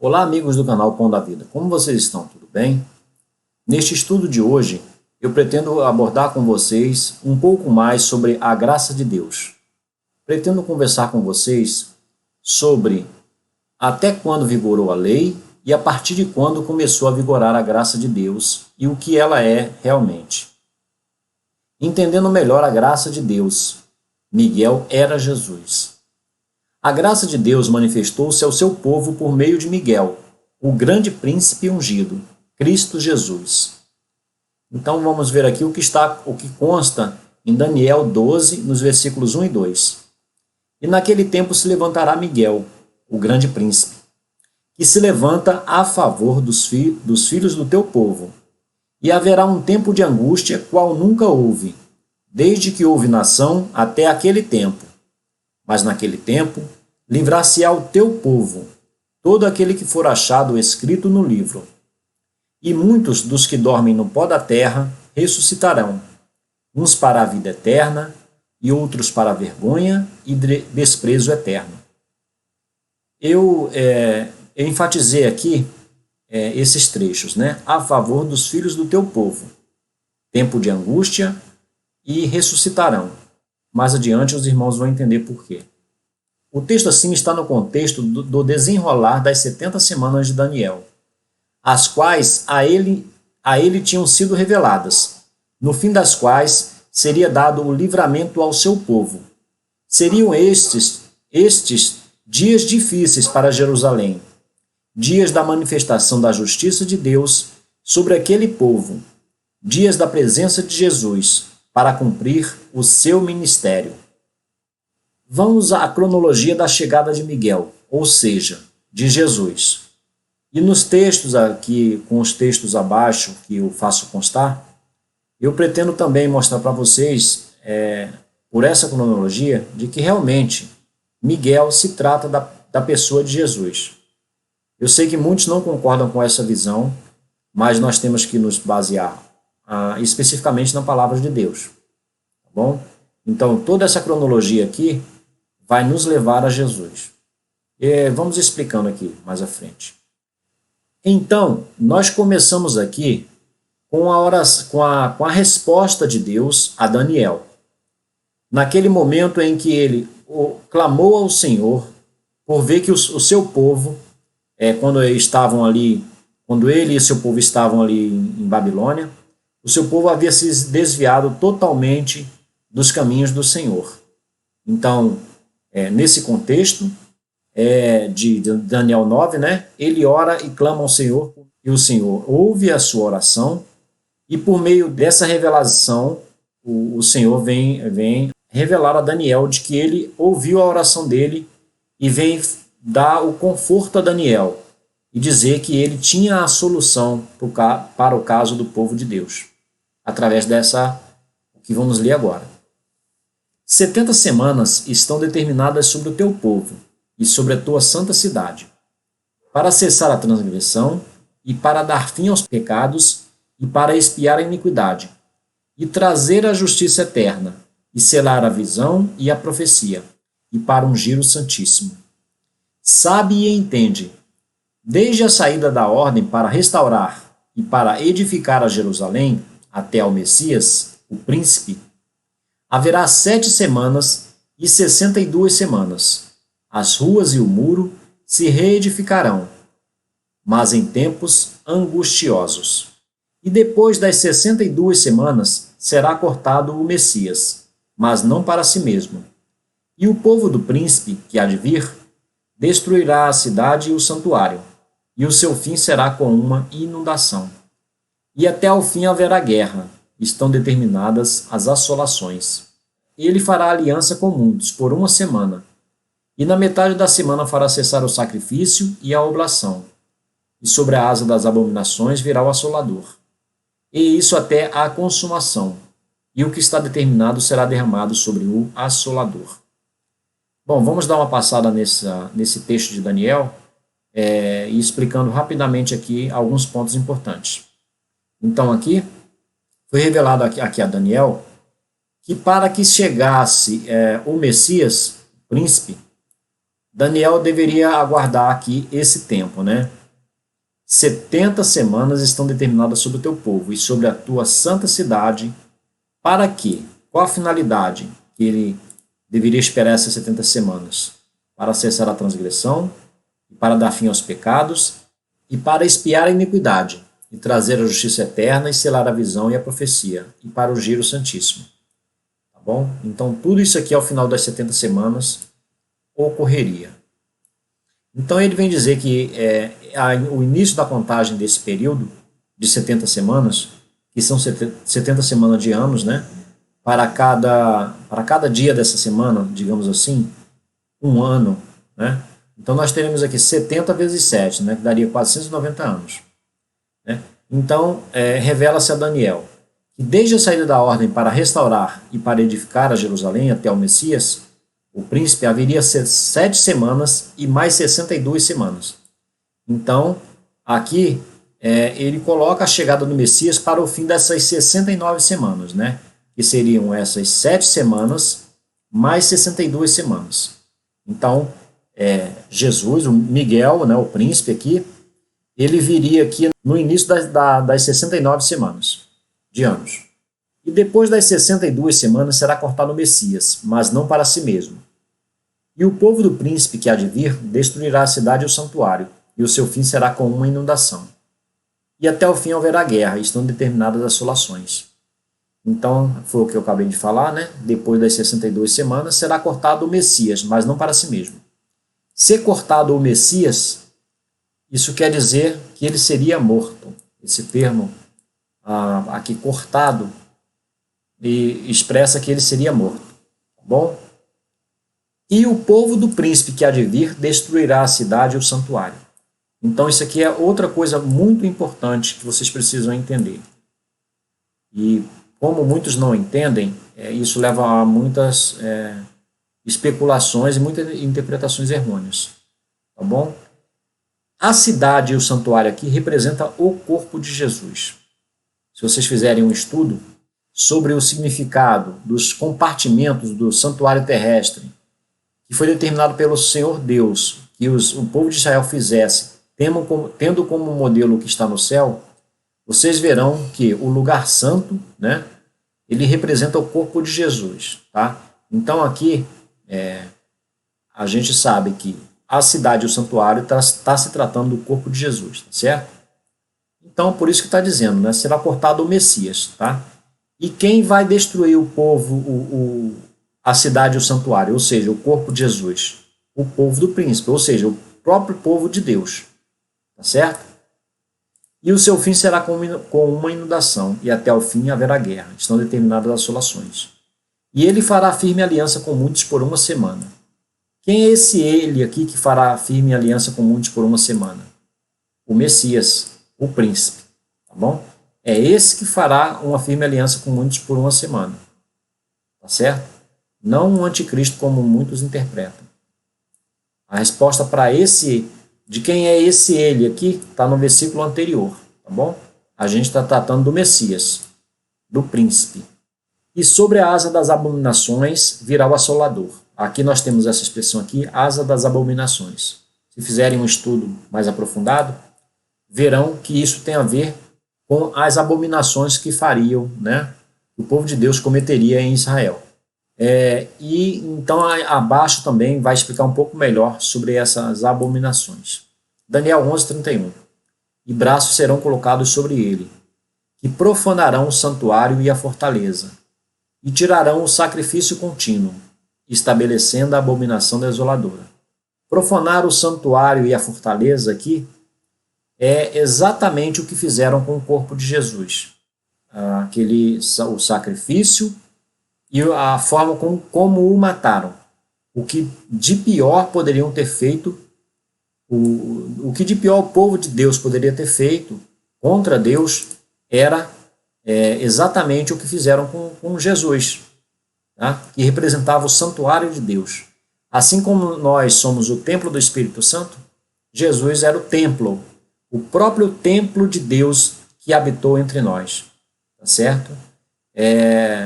Olá, amigos do canal Pão da Vida. Como vocês estão? Tudo bem? Neste estudo de hoje, eu pretendo abordar com vocês um pouco mais sobre a graça de Deus. Pretendo conversar com vocês sobre até quando vigorou a lei e a partir de quando começou a vigorar a graça de Deus e o que ela é realmente. Entendendo melhor a graça de Deus, Miguel era Jesus. A graça de Deus manifestou-se ao seu povo por meio de Miguel, o grande príncipe ungido, Cristo Jesus. Então vamos ver aqui o que consta em Daniel 12, nos versículos 1 e 2. E naquele tempo se levantará Miguel, o grande príncipe, que se levanta a favor dos filhos do teu povo. E haverá um tempo de angústia, qual nunca houve, desde que houve nação até aquele tempo. Mas naquele tempo, livrar-se-á o teu povo, todo aquele que for achado escrito no livro. E muitos dos que dormem no pó da terra ressuscitarão, uns para a vida eterna, e outros para a vergonha e desprezo eterno. Eu enfatizei aqui esses trechos, né? A favor dos filhos do teu povo. Tempo de angústia e ressuscitarão. Mais adiante os irmãos vão entender por quê. O texto assim está no contexto do desenrolar das 70 semanas de Daniel, as quais a ele tinham sido reveladas, no fim das quais seria dado o livramento ao seu povo. Seriam estes dias difíceis para Jerusalém, dias da manifestação da justiça de Deus sobre aquele povo, dias da presença de Jesus para cumprir o seu ministério. Vamos à cronologia da chegada de Miguel, ou seja, de Jesus. E nos textos aqui, com os textos abaixo que eu faço constar, eu pretendo também mostrar para vocês, por essa cronologia, de que realmente Miguel se trata da pessoa de Jesus. Eu sei que muitos não concordam com essa visão, mas nós temos que nos basear especificamente na palavra de Deus. Tá bom? Então, toda essa cronologia aqui vai nos levar a Jesus. Vamos explicando aqui mais à frente. Então, nós começamos aqui com a resposta de Deus a Daniel. Naquele momento em que ele clamou ao Senhor por ver que o seu povo, quando ele e seu povo estavam ali em Babilônia, o seu povo havia se desviado totalmente dos caminhos do Senhor. Então, nesse contexto de Daniel 9, né, ele ora e clama ao Senhor, e o Senhor ouve a sua oração, e por meio dessa revelação, o Senhor vem revelar a Daniel de que ele ouviu a oração dele e vem dar o conforto a Daniel e dizer que ele tinha a solução para o caso do povo de Deus, através dessa que vamos ler agora. 70 semanas estão determinadas sobre o teu povo e sobre a tua santa cidade, para cessar a transgressão e para dar fim aos pecados e para expiar a iniquidade, e trazer a justiça eterna, e selar a visão e a profecia, e para ungir o Santíssimo. Sabe e entende, desde a saída da ordem para restaurar e para edificar a Jerusalém até ao Messias, o príncipe, haverá 7 semanas e 62 semanas. As ruas e o muro se reedificarão, mas em tempos angustiosos. E depois das 62 semanas será cortado o Messias, mas não para si mesmo. E o povo do príncipe, que há de vir, destruirá a cidade e o santuário, e o seu fim será com uma inundação. E até ao fim haverá guerra, estão determinadas as assolações. Ele fará aliança com muitos por 1 semana, e na metade da semana fará cessar o sacrifício e a oblação, e sobre a asa das abominações virá o assolador. E isso até a consumação, e o que está determinado será derramado sobre o assolador. Bom, vamos dar uma passada nesse texto de Daniel, e explicando rapidamente aqui alguns pontos importantes. Então aqui, foi revelado aqui a Daniel, que para que chegasse o Messias, o príncipe, Daniel deveria aguardar aqui esse tempo, né? 70 semanas estão determinadas sobre o teu povo e sobre a tua santa cidade. Para quê? Qual a finalidade que ele deveria esperar essas 70 semanas? Para cessar a transgressão, para dar fim aos pecados e para expiar a iniquidade, e trazer a justiça eterna e selar a visão e a profecia, e para ungir o Santíssimo. Tá bom? Então, tudo isso aqui ao final das 70 semanas ocorreria. Então, ele vem dizer que o início da contagem desse período de 70 semanas, que são 70 semanas de anos, né? Para cada dia dessa semana, digamos assim, um ano, né? Então, nós teremos aqui 70 vezes 7, né? Que daria 490 anos. Né? Então, revela-se a Daniel que desde a saída da ordem para restaurar e para edificar a Jerusalém até o Messias, o príncipe, haveria 7 semanas e mais 62 semanas. Então, aqui, ele coloca a chegada do Messias para o fim dessas 69 semanas, né? Que seriam essas 7 semanas mais 62 semanas. Então, Jesus, o Miguel, né, o príncipe aqui, ele viria aqui no início das 69 semanas de anos. E depois das 62 semanas será cortado o Messias, mas não para si mesmo. E o povo do príncipe que há de vir destruirá a cidade e o santuário, e o seu fim será com uma inundação. E até o fim haverá guerra, e estão determinadas assolações. Então, foi o que eu acabei de falar, né? Depois das 62 semanas será cortado o Messias, mas não para si mesmo. Ser cortado o Messias, isso quer dizer que ele seria morto. Esse termo aqui, cortado, expressa que ele seria morto. Tá bom? E o povo do príncipe que há de vir destruirá a cidade e o santuário. Então isso aqui é outra coisa muito importante que vocês precisam entender. E como muitos não entendem, isso leva a muitas especulações e muitas interpretações errôneas. Tá bom? A cidade e o santuário aqui representam o corpo de Jesus. Se vocês fizerem um estudo sobre o significado dos compartimentos do santuário terrestre, que foi determinado pelo Senhor Deus, que o povo de Israel fizesse, tendo como modelo o que está no céu, vocês verão que o lugar santo, né, ele representa o corpo de Jesus. Tá? Então aqui a gente sabe que a cidade e o santuário está se tratando do corpo de Jesus, tá certo? Então, por isso que está dizendo, né, será cortado o Messias. Tá? E quem vai destruir o povo, a cidade e o santuário, ou seja, o corpo de Jesus? O povo do príncipe, ou seja, o próprio povo de Deus. Tá certo? E o seu fim será com uma inundação, e até o fim haverá guerra. Estão determinadas as assolações. E ele fará firme aliança com muitos por uma semana. Quem é esse ele aqui que fará firme aliança com muitos por uma semana? O Messias, o príncipe. Tá bom? É esse que fará uma firme aliança com muitos por uma semana. Tá certo? Não um anticristo como muitos interpretam. A resposta para esse, de quem é esse ele aqui, está no versículo anterior. Tá bom? A gente está tratando do Messias, do príncipe. E sobre a asa das abominações virá o assolador. Aqui nós temos essa expressão aqui, asa das abominações. Se fizerem um estudo mais aprofundado, verão que isso tem a ver com as abominações que fariam, né, o povo de Deus cometeria em Israel. E então abaixo também vai explicar um pouco melhor sobre essas abominações. Daniel 11:31. E braços serão colocados sobre ele, que profanarão o santuário e a fortaleza, e tirarão o sacrifício contínuo, estabelecendo a abominação desoladora. Profanar o santuário e a fortaleza aqui é exatamente o que fizeram com o corpo de Jesus. O sacrifício e a forma como o mataram. O que de pior poderiam ter feito, o que de pior o povo de Deus poderia ter feito contra Deus era exatamente o que fizeram com Jesus, tá? Que representava o santuário de Deus. Assim como nós somos o templo do Espírito Santo, Jesus era o templo, o próprio templo de Deus que habitou entre nós. Tá certo?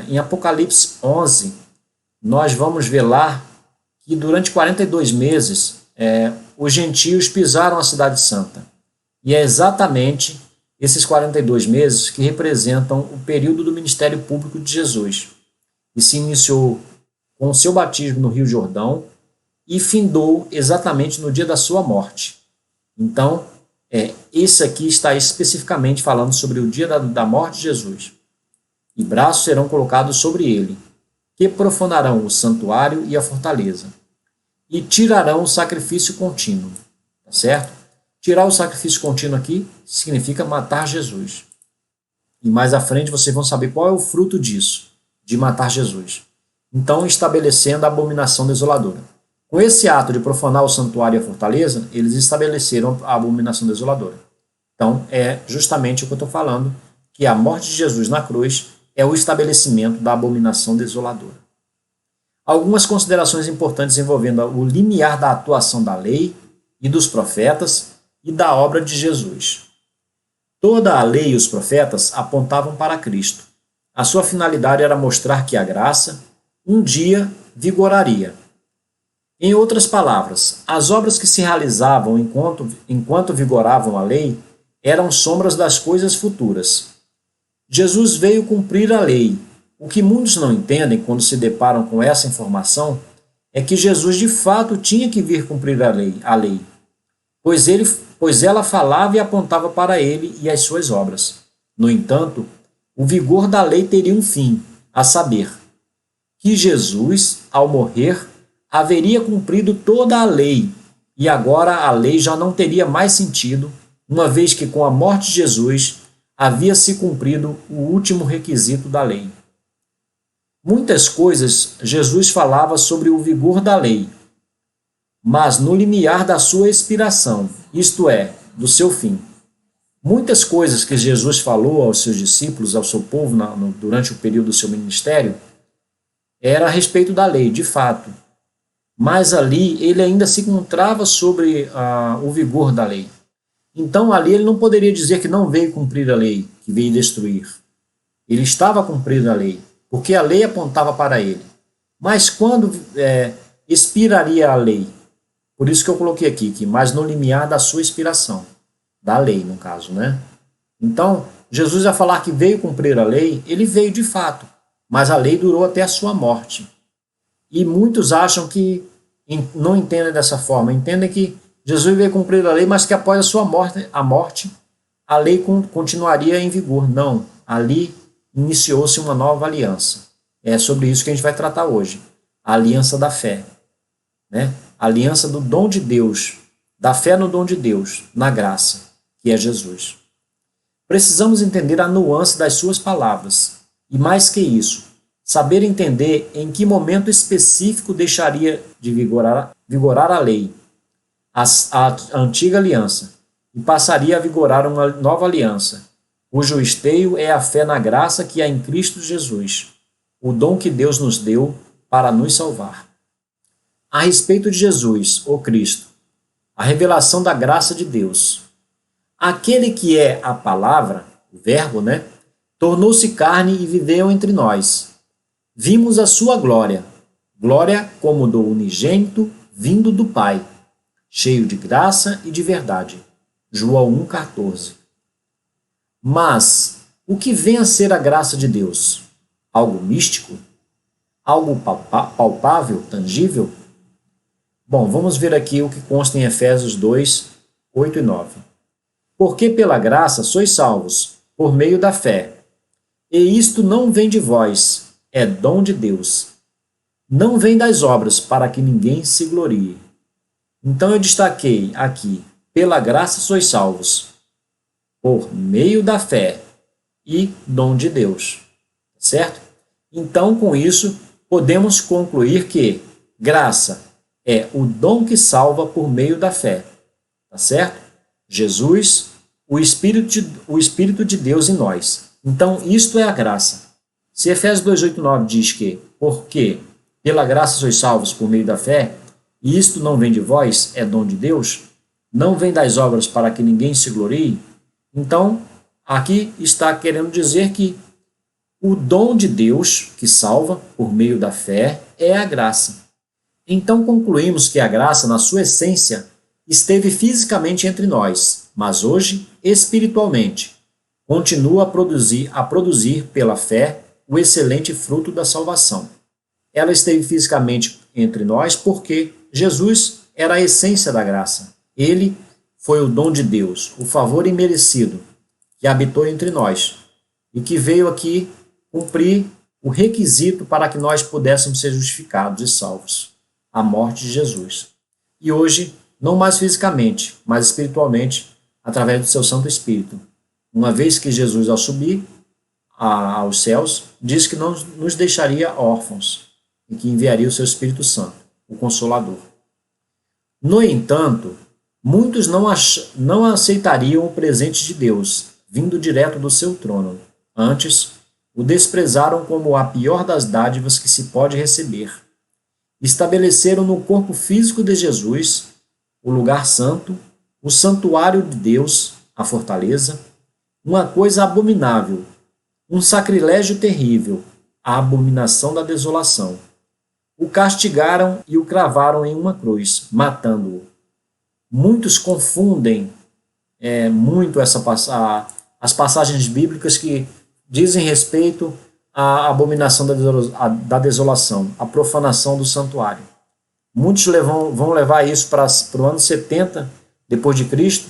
Em Apocalipse 11, nós vamos ver lá que durante 42 meses os gentios pisaram a cidade santa. E é exatamente esses 42 meses que representam o período do ministério público de Jesus, que se iniciou com o seu batismo no Rio Jordão e findou exatamente no dia da sua morte. Então, esse aqui está especificamente falando sobre o dia da morte de Jesus. E braços serão colocados sobre ele, que profanarão o santuário e a fortaleza, e tirarão o sacrifício contínuo. Tá certo? Tirar o sacrifício contínuo aqui significa matar Jesus. E mais à frente vocês vão saber qual é o fruto disso, de matar Jesus. Então, estabelecendo a abominação desoladora. Com esse ato de profanar o santuário e a fortaleza, eles estabeleceram a abominação desoladora. Então, é justamente o que eu estou falando, que a morte de Jesus na cruz é o estabelecimento da abominação desoladora. Algumas considerações importantes envolvendo o limiar da atuação da lei e dos profetas e da obra de Jesus. Toda a lei e os profetas apontavam para Cristo. A sua finalidade era mostrar que a graça um dia vigoraria. Em outras palavras, as obras que se realizavam enquanto vigoravam a lei eram sombras das coisas futuras. Jesus veio cumprir a lei. O que muitos não entendem quando se deparam com essa informação é que Jesus de fato tinha que vir cumprir a lei, pois ela falava e apontava para ele e as suas obras. No entanto, o vigor da lei teria um fim, a saber, que Jesus, ao morrer, haveria cumprido toda a lei, e agora a lei já não teria mais sentido, uma vez que com a morte de Jesus havia se cumprido o último requisito da lei. Muitas coisas Jesus falava sobre o vigor da lei, mas no limiar da sua expiração, isto é, do seu fim. Muitas coisas que Jesus falou aos seus discípulos, ao seu povo, durante o período do seu ministério, era a respeito da lei, de fato. Mas ali ele ainda se encontrava sobre o vigor da lei. Então ali ele não poderia dizer que não veio cumprir a lei, que veio destruir. Ele estava cumprindo a lei, porque a lei apontava para ele. Mas quando expiraria a lei? Por isso que eu coloquei aqui, mas no limiar da sua expiração. Da lei, no caso, né? Então, Jesus ia falar que veio cumprir a lei, ele veio de fato, mas a lei durou até a sua morte. E muitos acham que não entendem dessa forma, entendem que Jesus veio cumprir a lei, mas que após a sua morte, a lei continuaria em vigor. Não, ali iniciou-se uma nova aliança. É sobre isso que a gente vai tratar hoje. A aliança da fé, né? A aliança do dom de Deus, da fé no dom de Deus, na graça, que é Jesus. Precisamos entender a nuance das suas palavras. E mais que isso, saber entender em que momento específico deixaria de vigorar a lei, a antiga aliança, e passaria a vigorar uma nova aliança, cujo esteio é a fé na graça que há em Cristo Jesus, o dom que Deus nos deu para nos salvar. A respeito de Jesus, o Cristo, a revelação da graça de Deus. Aquele que é a palavra, o verbo, né? Tornou-se carne e viveu entre nós. Vimos a sua glória, glória como do unigênito vindo do Pai, cheio de graça e de verdade. João 1,14. Mas o que vem a ser a graça de Deus? Algo místico? Algo palpável, tangível? Bom, vamos ver aqui o que consta em Efésios 2, 8 e 9. Porque pela graça sois salvos, por meio da fé. E isto não vem de vós, é dom de Deus. Não vem das obras, para que ninguém se glorie. Então eu destaquei aqui, pela graça sois salvos, por meio da fé e dom de Deus. Certo? Então, com isso, podemos concluir que graça é o dom que salva por meio da fé. Tá certo? Jesus, o Espírito de Deus em nós. Então, isto é a graça. Se Efésios 2, 8 e 9 diz que, porque pela graça sois salvos por meio da fé, e isto não vem de vós, é dom de Deus, não vem das obras para que ninguém se glorie, então, aqui está querendo dizer que o dom de Deus, que salva por meio da fé, é a graça. Então concluímos que a graça, na sua essência, esteve fisicamente entre nós, mas hoje, espiritualmente, continua a produzir pela fé o excelente fruto da salvação. Ela esteve fisicamente entre nós porque Jesus era a essência da graça. Ele foi o dom de Deus, o favor imerecido, que habitou entre nós e que veio aqui cumprir o requisito para que nós pudéssemos ser justificados e salvos, a morte de Jesus. E hoje, não mais fisicamente, mas espiritualmente, através do seu Santo Espírito. Uma vez que Jesus, ao subir aos céus, disse que não nos deixaria órfãos e que enviaria o seu Espírito Santo, o Consolador. No entanto, muitos não aceitariam o presente de Deus, vindo direto do seu trono. Antes, o desprezaram como a pior das dádivas que se pode receber. Estabeleceram no corpo físico de Jesus o lugar santo, o santuário de Deus, a fortaleza, uma coisa abominável, um sacrilégio terrível, a abominação da desolação. O castigaram e o cravaram em uma cruz, matando-o. Muitos confundem muito as passagens bíblicas que dizem respeito à abominação da desolação, à profanação do santuário. Muitos vão levar isso para o ano 70 depois de Cristo,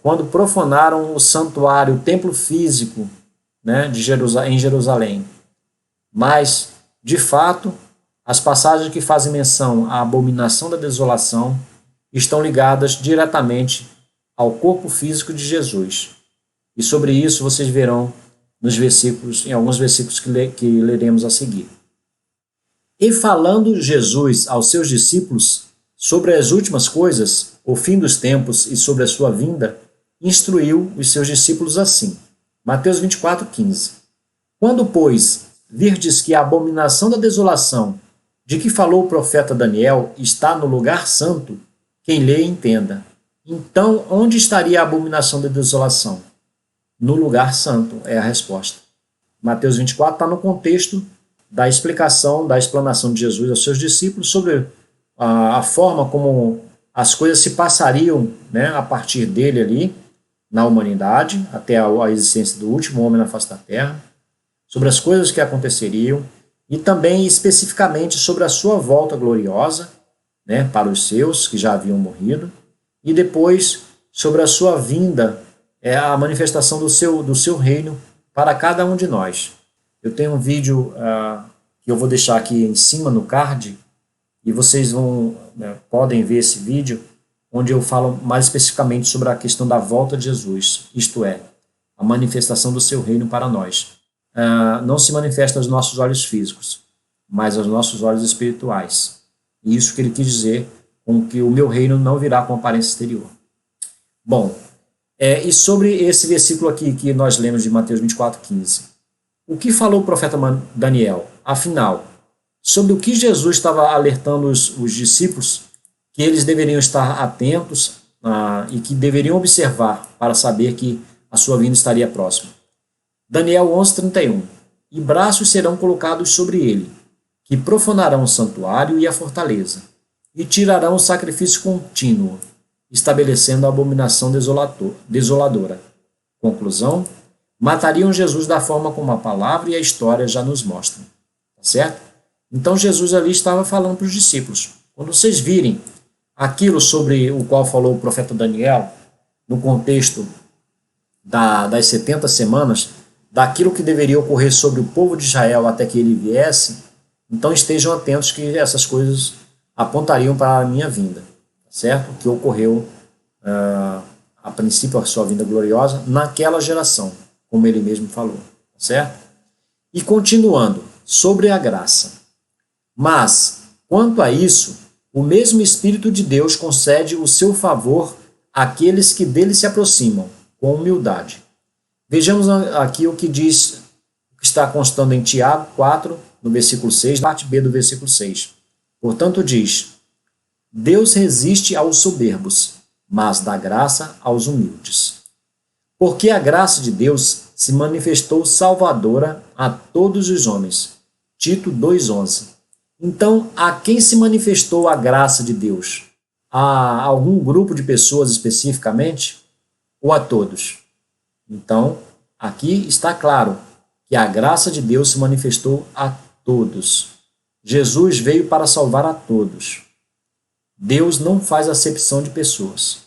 quando profanaram o santuário, o templo físico, né, em Jerusalém. Mas, de fato, as passagens que fazem menção à abominação da desolação estão ligadas diretamente ao corpo físico de Jesus. E sobre isso vocês verão em alguns versículos que leremos a seguir. E falando Jesus aos seus discípulos sobre as últimas coisas, o fim dos tempos e sobre a sua vinda, instruiu os seus discípulos assim. Mateus 24:15. Quando, pois, virdes que a abominação da desolação, de que falou o profeta Daniel, está no lugar santo, quem lê entenda. Então, onde estaria a abominação da desolação? No lugar santo, é a resposta. Mateus 24 está no contexto da explanação de Jesus aos seus discípulos sobre a forma como as coisas se passariam, né, a partir dele ali, na humanidade, até a existência do último homem na face da terra, sobre as coisas que aconteceriam e também especificamente sobre a sua volta gloriosa, né, para os seus que já haviam morrido, e depois sobre a sua vinda, a manifestação do seu reino para cada um de nós. Eu tenho um vídeo que eu vou deixar aqui em cima no card, e vocês podem ver esse vídeo, onde eu falo mais especificamente sobre a questão da volta de Jesus, isto é, a manifestação do seu reino para nós. Não se manifesta aos nossos olhos físicos, mas aos nossos olhos espirituais. E isso que ele quis dizer com que o meu reino não virá com aparência exterior. Bom, e sobre esse versículo aqui que nós lemos de Mateus 24:15. O que falou o profeta Daniel? Afinal, sobre o que Jesus estava alertando os discípulos, que eles deveriam estar atentos e que deveriam observar para saber que a sua vinda estaria próxima. Daniel 11:31. E braços serão colocados sobre ele, que profanarão o santuário e a fortaleza, e tirarão o sacrifício contínuo, estabelecendo a abominação desoladora. Conclusão: matariam Jesus da forma como a palavra e a história já nos mostram. Tá certo? Então Jesus ali estava falando para os discípulos. Quando vocês virem aquilo sobre o qual falou o profeta Daniel, no contexto das 70 semanas, daquilo que deveria ocorrer sobre o povo de Israel até que ele viesse, então estejam atentos que essas coisas apontariam para a minha vinda, certo? Que ocorreu a princípio a sua vinda gloriosa naquela geração, como ele mesmo falou, certo? E continuando, sobre a graça. Mas, quanto a isso, o mesmo Espírito de Deus concede o seu favor àqueles que dele se aproximam, com humildade. Vejamos aqui o que diz, o que está constando em Tiago 4, no versículo 6, parte B do versículo 6. Portanto, diz: Deus resiste aos soberbos, mas dá graça aos humildes. Porque a graça de Deus se manifestou salvadora a todos os homens. Tito 2,11. Então, a quem se manifestou a graça de Deus? A algum grupo de pessoas especificamente? Ou a todos? Então, aqui está claro que a graça de Deus se manifestou a todos. Jesus veio para salvar a todos. Deus não faz acepção de pessoas.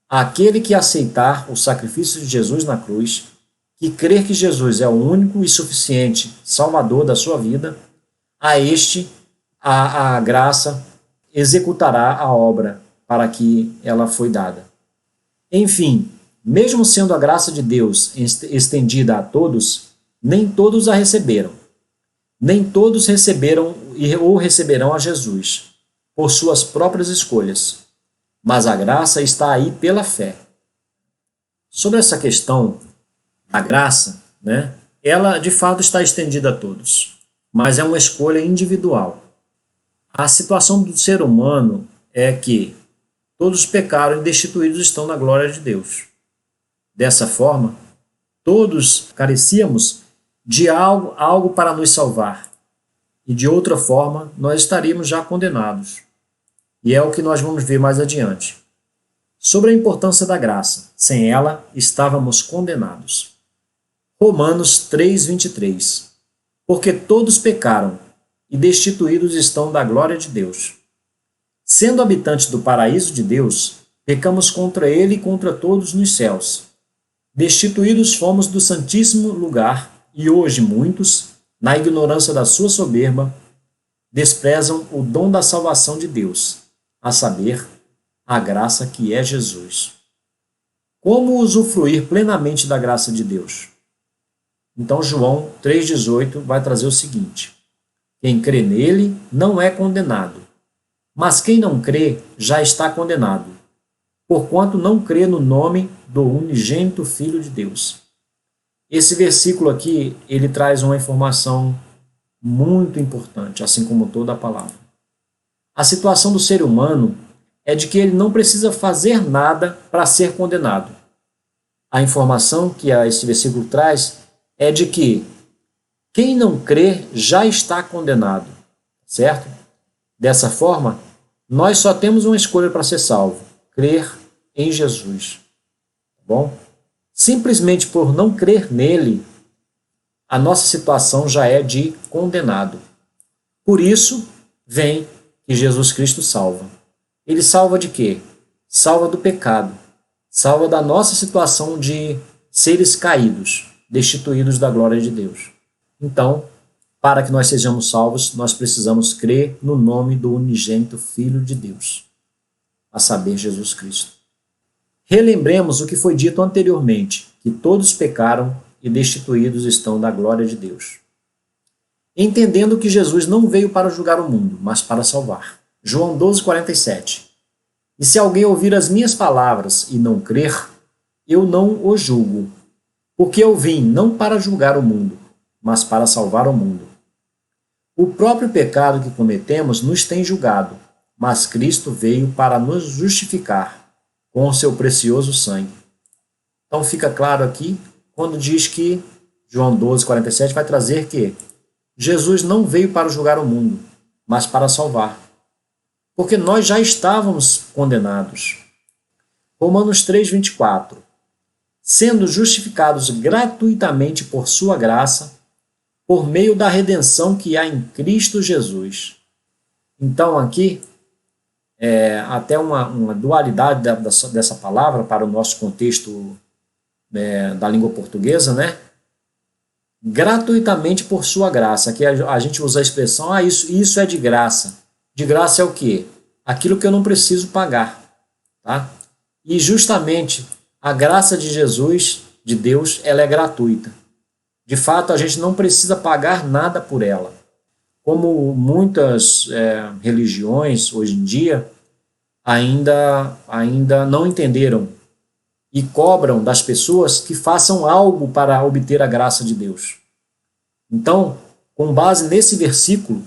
Aquele que aceitar o sacrifício de Jesus na cruz, que crer que Jesus é o único e suficiente Salvador da sua vida, a este a graça executará a obra para que ela foi dada. Enfim, mesmo sendo a graça de Deus estendida a todos, nem todos a receberam. Nem todos receberam ou receberão a Jesus, por suas próprias escolhas. Mas a graça está aí pela fé. Sobre essa questão, a graça, ela de fato está estendida a todos, mas é uma escolha individual. A situação do ser humano é que todos pecaram e destituídos estão da glória de Deus. Dessa forma, todos carecíamos de algo para nos salvar, e de outra forma nós estaríamos já condenados. E é o que nós vamos ver mais adiante. Sobre a importância da graça, sem ela estávamos condenados. Romanos 3:23. Porque todos pecaram e destituídos estão da glória de Deus. Sendo habitantes do paraíso de Deus, pecamos contra ele e contra todos nos céus. Destituídos fomos do santíssimo lugar, e hoje muitos, na ignorância da sua soberba, desprezam o dom da salvação de Deus, a saber, a graça que é Jesus. Como usufruir plenamente da graça de Deus? Então João 3,18 vai trazer o seguinte: quem crê nele não é condenado, mas quem não crê já está condenado, porquanto não crê no nome do unigênito Filho de Deus. Esse versículo aqui, ele traz uma informação muito importante, assim como toda a palavra. A situação do ser humano é de que ele não precisa fazer nada para ser condenado. A informação que esse versículo traz é de que quem não crê já está condenado, certo? Dessa forma, nós só temos uma escolha para ser salvo: crer em Jesus. Tá bom? Simplesmente por não crer nele, a nossa situação já é de condenado. Por isso, vem que Jesus Cristo salva. Ele salva de quê? Salva do pecado. Salva da nossa situação de seres caídos, destituídos da glória de Deus. Então, para que nós sejamos salvos, nós precisamos crer no nome do unigênito Filho de Deus, a saber, Jesus Cristo. Relembremos o que foi dito anteriormente, que todos pecaram e destituídos estão da glória de Deus. Entendendo que Jesus não veio para julgar o mundo, mas para salvar. João 12:47. E se alguém ouvir as minhas palavras e não crer, eu não o julgo, porque eu vim não para julgar o mundo, mas para salvar o mundo. O próprio pecado que cometemos nos tem julgado, mas Cristo veio para nos justificar com o seu precioso sangue. Então fica claro aqui, quando diz que João 12:47 vai trazer que Jesus não veio para julgar o mundo, mas para salvar. Porque nós já estávamos condenados. Romanos 3:24. Sendo justificados gratuitamente por sua graça, por meio da redenção que há em Cristo Jesus. Então aqui, até uma dualidade dessa palavra para o nosso contexto da língua portuguesa, gratuitamente por sua graça. Aqui a gente usa a expressão, isso é de graça. De graça é o quê? Aquilo que eu não preciso pagar. Tá? E justamente a graça de Jesus, de Deus, ela é gratuita. De fato, a gente não precisa pagar nada por ela. Como muitas religiões hoje em dia ainda não entenderam e cobram das pessoas que façam algo para obter a graça de Deus. Então, com base nesse versículo,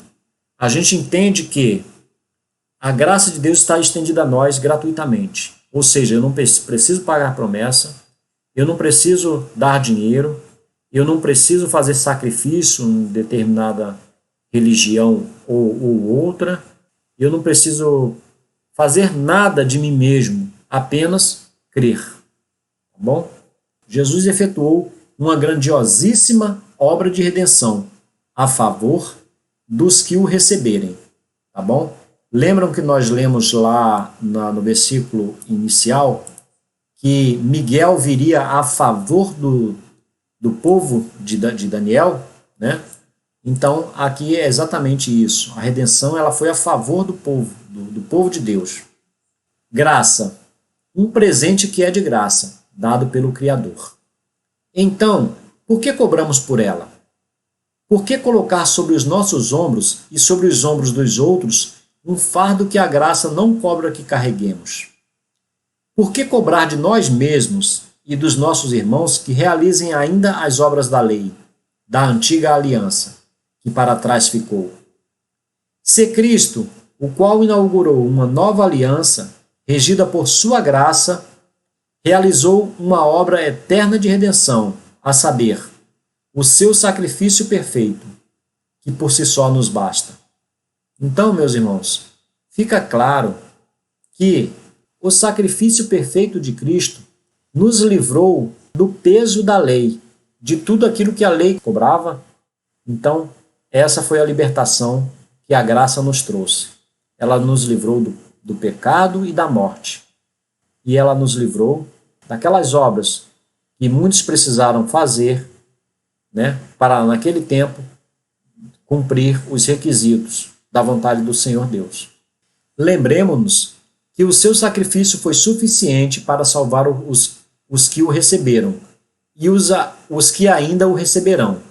a gente entende que a graça de Deus está estendida a nós gratuitamente. Ou seja, eu não preciso pagar promessa, eu não preciso dar dinheiro, eu não preciso fazer sacrifício em determinada religião ou outra. Eu não preciso fazer nada de mim mesmo, apenas crer. Tá bom? Jesus efetuou uma grandiosíssima obra de redenção a favor dos que o receberem. Tá bom? Lembram que nós lemos lá no versículo inicial que Miguel viria a favor do povo de Daniel, né? Então, aqui é exatamente isso. A redenção ela foi a favor do povo, do povo de Deus. Graça, um presente que é de graça, dado pelo Criador. Então, por que cobramos por ela? Por que colocar sobre os nossos ombros e sobre os ombros dos outros um fardo que a graça não cobra que carreguemos? Por que cobrar de nós mesmos e dos nossos irmãos que realizem ainda as obras da lei, da antiga aliança, que para trás ficou? Se Cristo, o qual inaugurou uma nova aliança, regida por sua graça, realizou uma obra eterna de redenção, a saber, o seu sacrifício perfeito, que por si só nos basta. Então, meus irmãos, fica claro que o sacrifício perfeito de Cristo nos livrou do peso da lei, de tudo aquilo que a lei cobrava. Então, essa foi a libertação que a graça nos trouxe. Ela nos livrou do pecado e da morte. E ela nos livrou daquelas obras que muitos precisaram fazer, né, para, naquele tempo, cumprir os requisitos da vontade do Senhor Deus. Lembremos-nos que o seu sacrifício foi suficiente para salvar os que o receberam e os que ainda o receberão,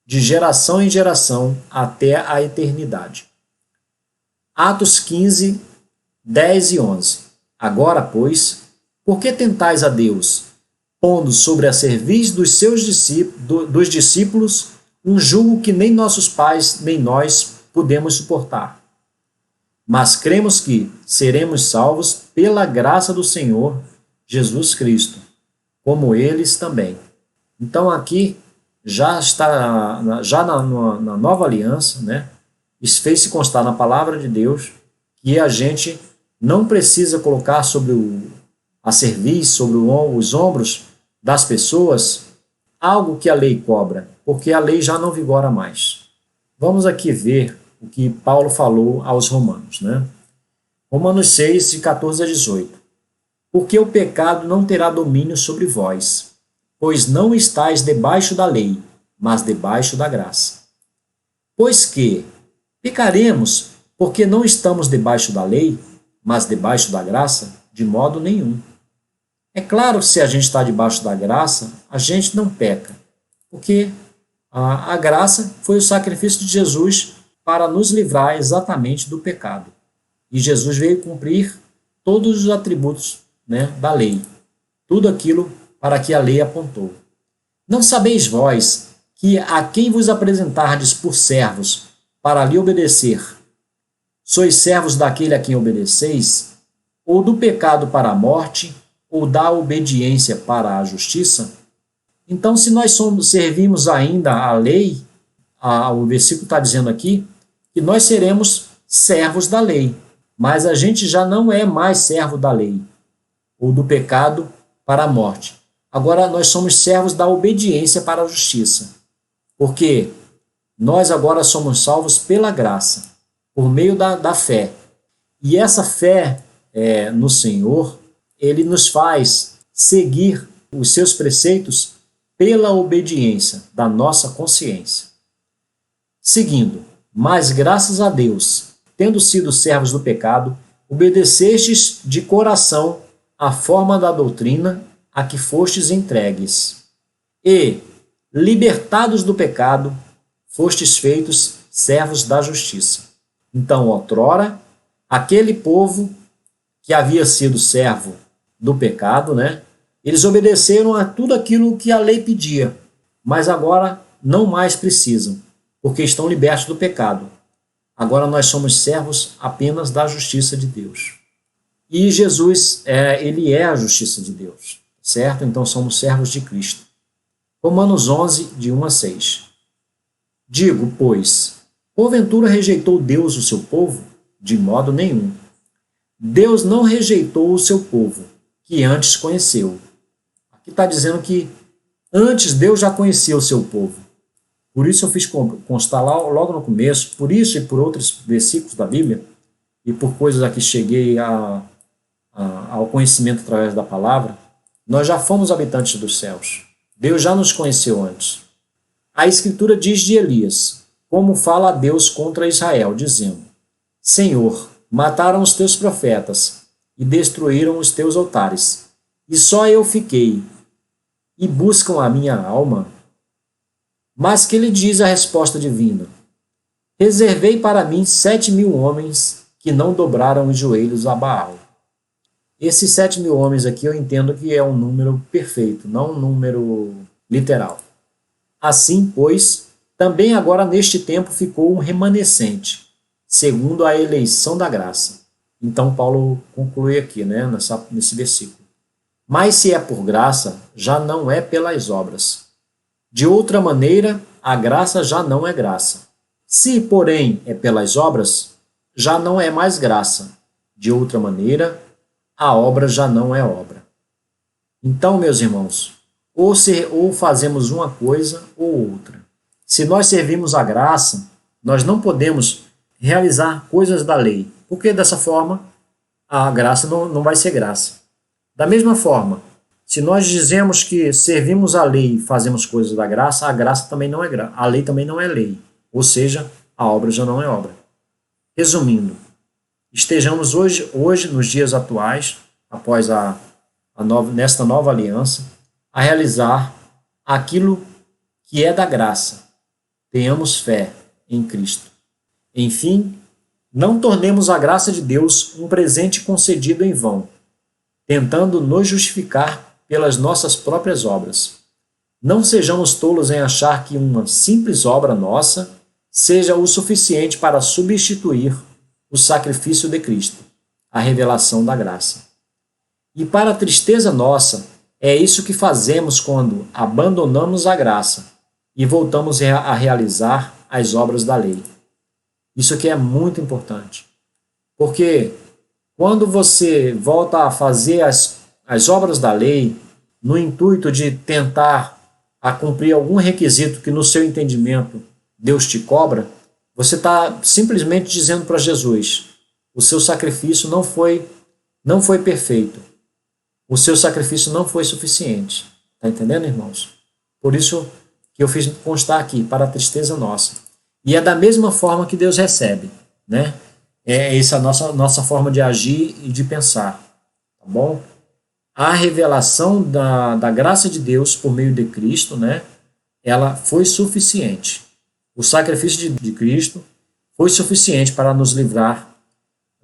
de geração em geração até a eternidade. Atos 15, 10 e 11. Agora, pois, por que tentais a Deus, pondo sobre a cerviz dos discípulos um jugo que nem nossos pais nem nós podemos suportar? Mas cremos que seremos salvos pela graça do Senhor Jesus Cristo, como eles também. Então aqui já está na nova aliança, né? Fez-se constar na palavra de Deus que a gente não precisa colocar sobre a cerviz, sobre os ombros das pessoas algo que a lei cobra, porque a lei já não vigora mais. Vamos aqui ver o que Paulo falou aos romanos, né? Romanos 6, de 14 a 18. Porque o pecado não terá domínio sobre vós, pois não estáis debaixo da lei, mas debaixo da graça. Pois que pecaremos porque não estamos debaixo da lei, mas debaixo da graça? De modo nenhum. É claro que se a gente está debaixo da graça, a gente não peca, porque a graça foi o sacrifício de Jesus para nos livrar exatamente do pecado. E Jesus veio cumprir todos os atributos, né, da lei, tudo aquilo para que a lei apontou. Não sabeis vós que a quem vos apresentardes por servos para lhe obedecer, sois servos daquele a quem obedeceis, ou do pecado para a morte, ou da obediência para a justiça? Então, se nós servimos ainda a lei, o versículo está dizendo aqui que nós seremos servos da lei, mas a gente já não é mais servo da lei, ou do pecado para a morte. Agora nós somos servos da obediência para a justiça, porque nós agora somos salvos pela graça, por meio da fé. E essa fé no Senhor, ele nos faz seguir os seus preceitos pela obediência da nossa consciência. Seguindo, mas graças a Deus, tendo sido servos do pecado, obedecestes de coração a forma da doutrina a que fostes entregues. E, libertados do pecado, fostes feitos servos da justiça. Então, outrora, aquele povo que havia sido servo do pecado, né? Eles obedeceram a tudo aquilo que a lei pedia, mas agora não mais precisam, porque estão libertos do pecado. Agora nós somos servos apenas da justiça de Deus. E Jesus, ele é a justiça de Deus, certo? Então somos servos de Cristo. Romanos 11, de 1 a 6. Digo, pois, Porventura rejeitou Deus o seu povo? De modo nenhum. Deus não rejeitou o seu povo, que antes conheceu. Aqui está dizendo que antes Deus já conhecia o seu povo. Por isso eu fiz constar lá, logo no começo, por isso e por outros versículos da Bíblia, e por coisas a que cheguei ao conhecimento através da palavra, nós já fomos habitantes dos céus. Deus já nos conheceu antes. A Escritura diz de Elias, como fala Deus contra Israel, dizendo: Senhor, mataram os teus profetas e destruíram os teus altares, e só eu fiquei, e buscam a minha alma. Mas que lhe diz a resposta divina? Reservei para mim 7.000 homens que não dobraram os joelhos a Baal. Esses 7.000 homens aqui eu entendo que é um número perfeito, não um número literal. Assim, pois, também agora neste tempo ficou um remanescente, segundo a eleição da graça. Então Paulo conclui aqui, né, nesse versículo. Mas se é por graça, já não é pelas obras. De outra maneira, a graça já não é graça. Se, porém, é pelas obras, já não é mais graça. De outra maneira, a obra já não é obra. Então, meus irmãos, ou fazemos uma coisa ou outra. Se nós servimos a graça, nós não podemos realizar coisas da lei, porque dessa forma a graça não vai ser graça. Da mesma forma, se nós dizemos que servimos a lei e fazemos coisas da graça, a graça também não é graça, a lei também não é lei, ou seja, a obra já não é obra. Resumindo, estejamos hoje nos dias atuais, após nesta nova aliança, a realizar aquilo que é da graça. Tenhamos fé em Cristo. Enfim, não tornemos a graça de Deus um presente concedido em vão, tentando nos justificar pelas nossas próprias obras. Não sejamos tolos em achar que uma simples obra nossa seja o suficiente para substituir o sacrifício de Cristo, a revelação da graça. E para a tristeza nossa, é isso que fazemos quando abandonamos a graça e voltamos a realizar as obras da lei. Isso aqui é muito importante, porque quando você volta a fazer as obras da lei no intuito de tentar a cumprir algum requisito que no seu entendimento Deus te cobra, você está simplesmente dizendo para Jesus: o seu sacrifício não foi perfeito, o seu sacrifício não foi suficiente. Está entendendo, irmãos? Por isso que eu fiz constar aqui, para a tristeza nossa. E é da mesma forma que Deus recebe, né? Essa é a nossa forma de agir e de pensar, tá bom? A revelação da graça de Deus por meio de Cristo, né? Ela foi suficiente. O sacrifício de Cristo foi suficiente para nos livrar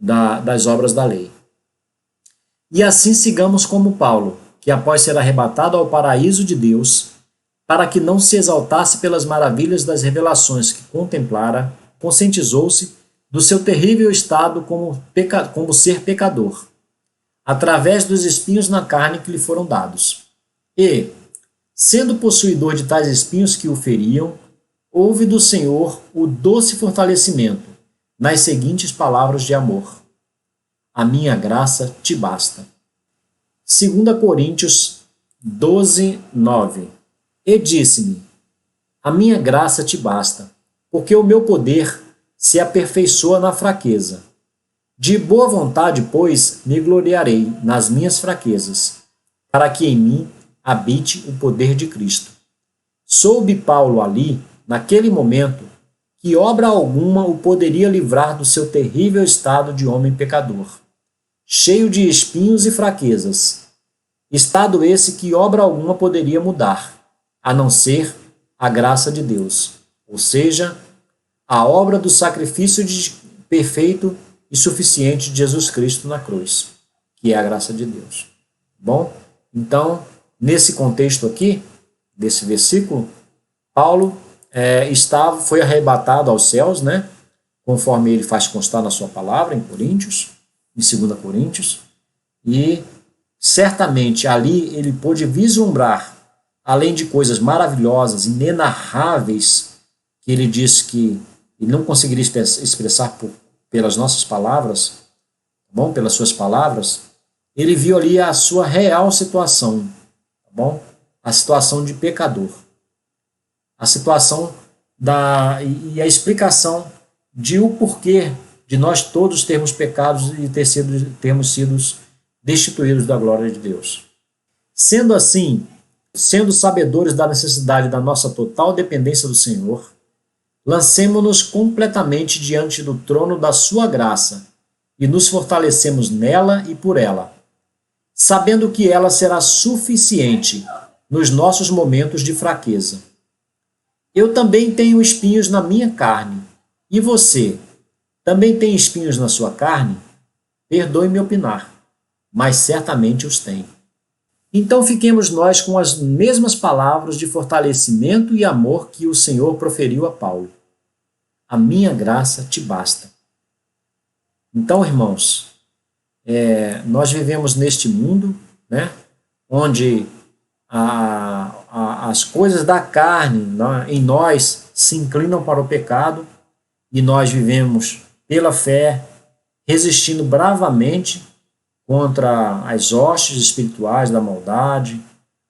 das obras da lei. E assim sigamos como Paulo, que após ser arrebatado ao paraíso de Deus, para que não se exaltasse pelas maravilhas das revelações que contemplara, conscientizou-se do seu terrível estado como ser pecador, através dos espinhos na carne que lhe foram dados. E, sendo possuidor de tais espinhos que o feriam, houve do Senhor o doce fortalecimento, nas seguintes palavras de amor: a minha graça te basta. 2 Coríntios 12, 9. E disse-me: a minha graça te basta, porque o meu poder se aperfeiçoa na fraqueza. De boa vontade, pois, me gloriarei nas minhas fraquezas, para que em mim habite o poder de Cristo. Soube Paulo ali, naquele momento, que obra alguma o poderia livrar do seu terrível estado de homem pecador, cheio de espinhos e fraquezas. Estado esse que obra alguma poderia mudar, a não ser a graça de Deus, ou seja, a obra do sacrifício perfeito e suficiente de Jesus Cristo na cruz, que é a graça de Deus. Bom, então, nesse contexto aqui, desse versículo, Paulo foi arrebatado aos céus, né? Conforme ele faz constar na sua palavra, em Coríntios, em 2 Coríntios, e certamente ali ele pôde vislumbrar, além de coisas maravilhosas, inenarráveis, que ele diz que e não conseguiria expressar pelas nossas palavras, tá bom? Pelas suas palavras, ele viu ali a sua real situação, tá bom? A situação de pecador. A situação e a explicação de o porquê de nós todos termos pecados e termos sido destituídos da glória de Deus. Sendo assim, sendo sabedores da necessidade da nossa total dependência do Senhor, lancemo-nos completamente diante do trono da sua graça e nos fortalecemos nela e por ela, sabendo que ela será suficiente nos nossos momentos de fraqueza. Eu também tenho espinhos na minha carne. E você, também tem espinhos na sua carne? Perdoe-me opinar, mas certamente os tem. Então fiquemos nós com as mesmas palavras de fortalecimento e amor que o Senhor proferiu a Paulo. A minha graça te basta. Então, irmãos, nós vivemos neste mundo, né, onde as coisas da carne em nós se inclinam para o pecado, e nós vivemos pela fé, resistindo bravamente contra as hostes espirituais da maldade,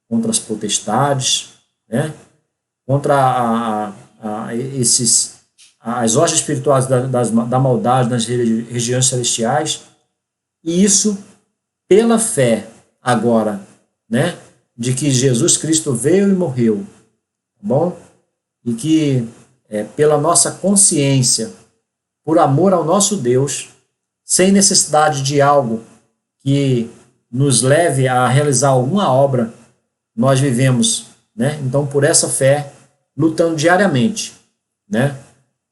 contra as potestades, né? Contra as hostes espirituais da maldade nas regiões celestiais, e isso pela fé agora, né? De que Jesus Cristo veio e morreu, tá bom? E que pela nossa consciência, por amor ao nosso Deus, sem necessidade de algo que nos leve a realizar alguma obra, nós vivemos, né? Então, por essa fé, lutando diariamente, né?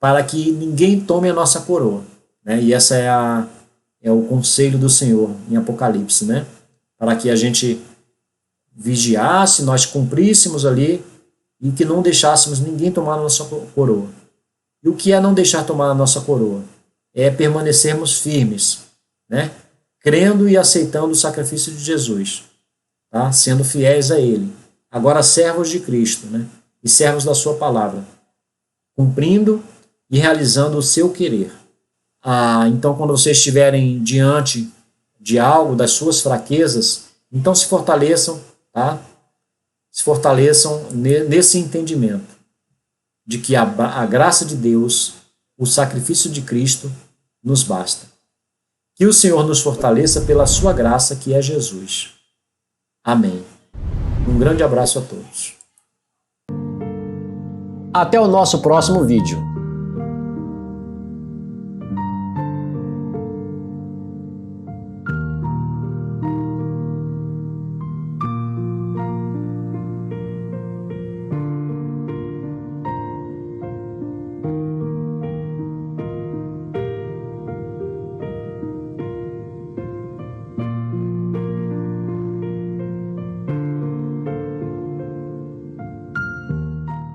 Para que ninguém tome a nossa coroa, né? E essa é o conselho do Senhor em Apocalipse, né? Para que a gente vigiasse, nós cumpríssemos ali, e que não deixássemos ninguém tomar a nossa coroa. E o que é não deixar tomar a nossa coroa? É permanecermos firmes, né? Crendo e aceitando o sacrifício de Jesus, tá? Sendo fiéis a Ele. Agora servos de Cristo, né? E servos da sua palavra, cumprindo e realizando o seu querer. Então, quando vocês estiverem diante de algo, das suas fraquezas, então se fortaleçam, tá? Se fortaleçam nesse entendimento de que a graça de Deus, o sacrifício de Cristo, nos basta. Que o Senhor nos fortaleça pela sua graça, que é Jesus. Amém. Um grande abraço a todos. Até o nosso próximo vídeo.